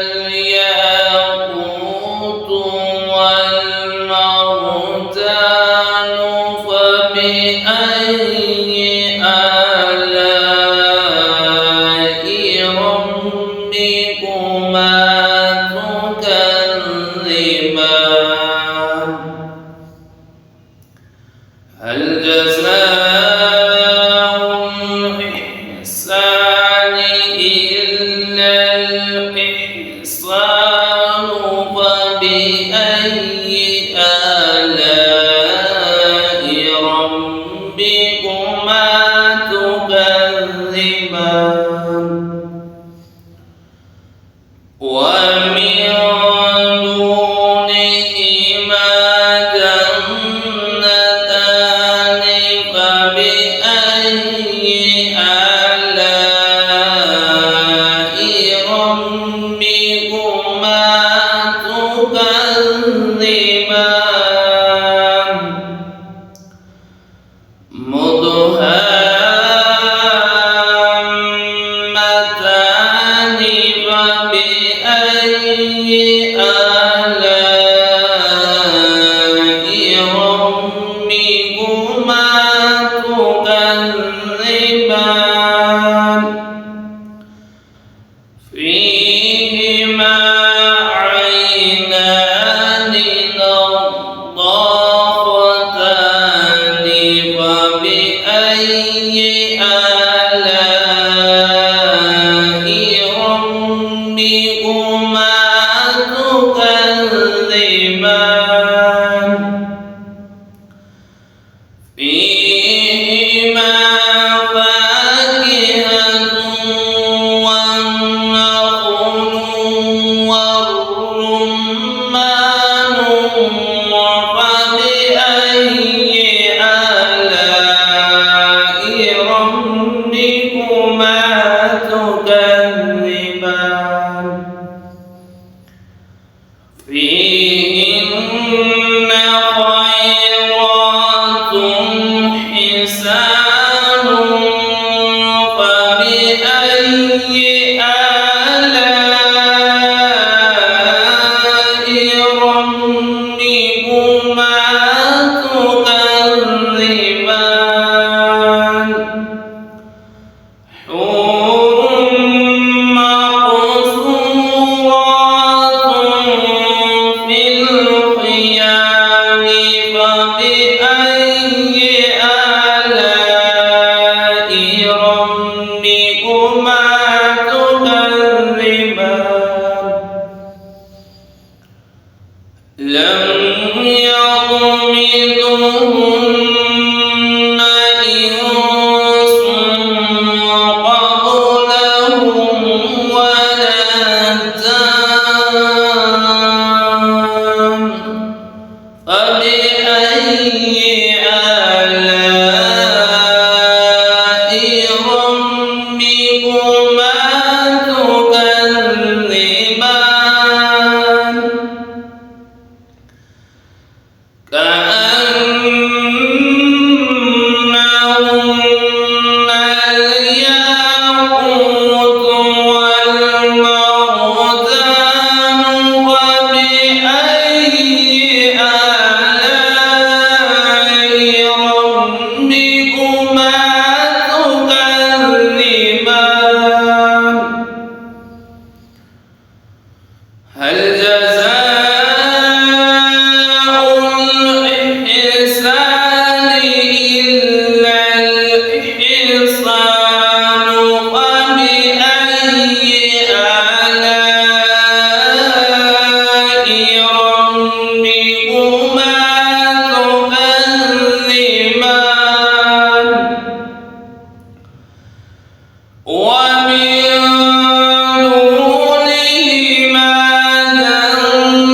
الياقوت والمرجان فبأي آلاء ربكما تكذبان هل جزاء الإحسان إلا الإحسان فبأي آلاء ربكما تكذبان ومن دونهما جنتان فبأي آلاء ربكما تكذبان مدهامتان فبأي آلاء ربكما تكذبان فيهما عينان نضاختان فبأي آلاء ربكما تكذبان فيهما فاكهة والنخل والرمان فبأي آلاء ربكما تكذبان فيهن خيرات حسان فبأي آلاء ربكما تكذبان حور مقصورات في الخيام فبأي آلاء ربكما تكذبان لم يطمثهن إنس قبلهم ولا جان فبأي آلاء ربكما تكذبان كأنهن الياقوت والمرجان فبأي آلاء ربكما تكذبان هل جزاء الإحسان إلا الإحسان فبأي آلاء ربكما تكذبان ومن دونهما جنتان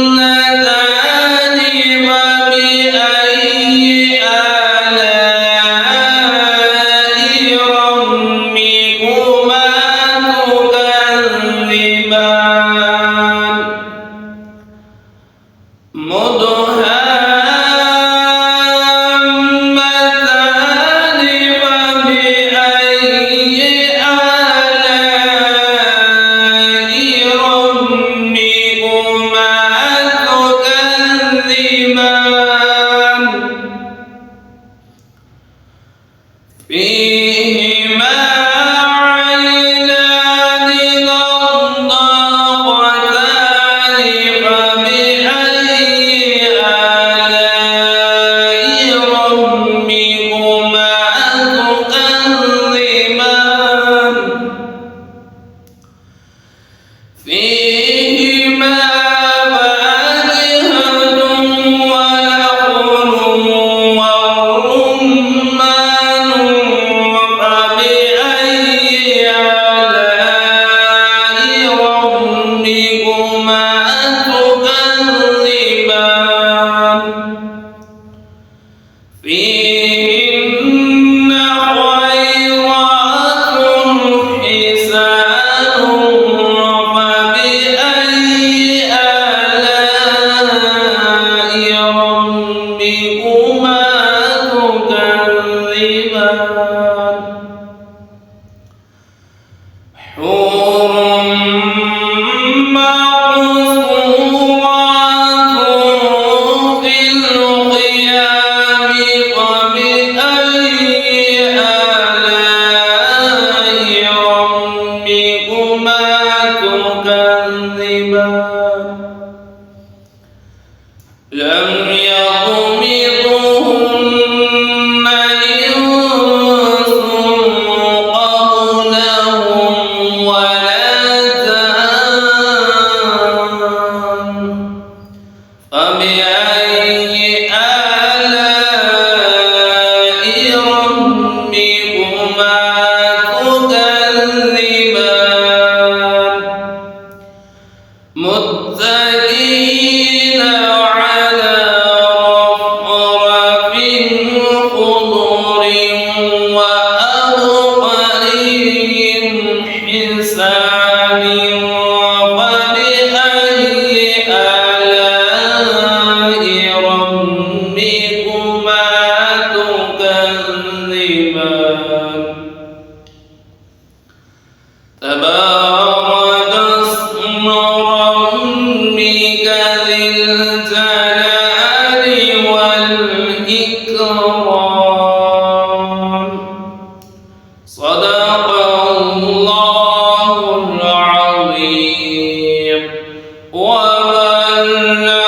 فيهما فاكهة ونخل ورمان فبأي آلاء ربكما تكذبان فيهن خيرات حسان فبأي آلاء ربكما تكذبان حور مقصورات في الخيام فبأي آلاء ربكما تكذبان لم يطمثهن إنس قبلهم ولا جان فبأي آلاء ربكما تكذبان متكئين على رفرف خضر وأبقري حسان فبأي آلاء ربكما تكذبان تبارك اسم ربك ذي الجلال والإكرام صدق الله العظيم وبلغ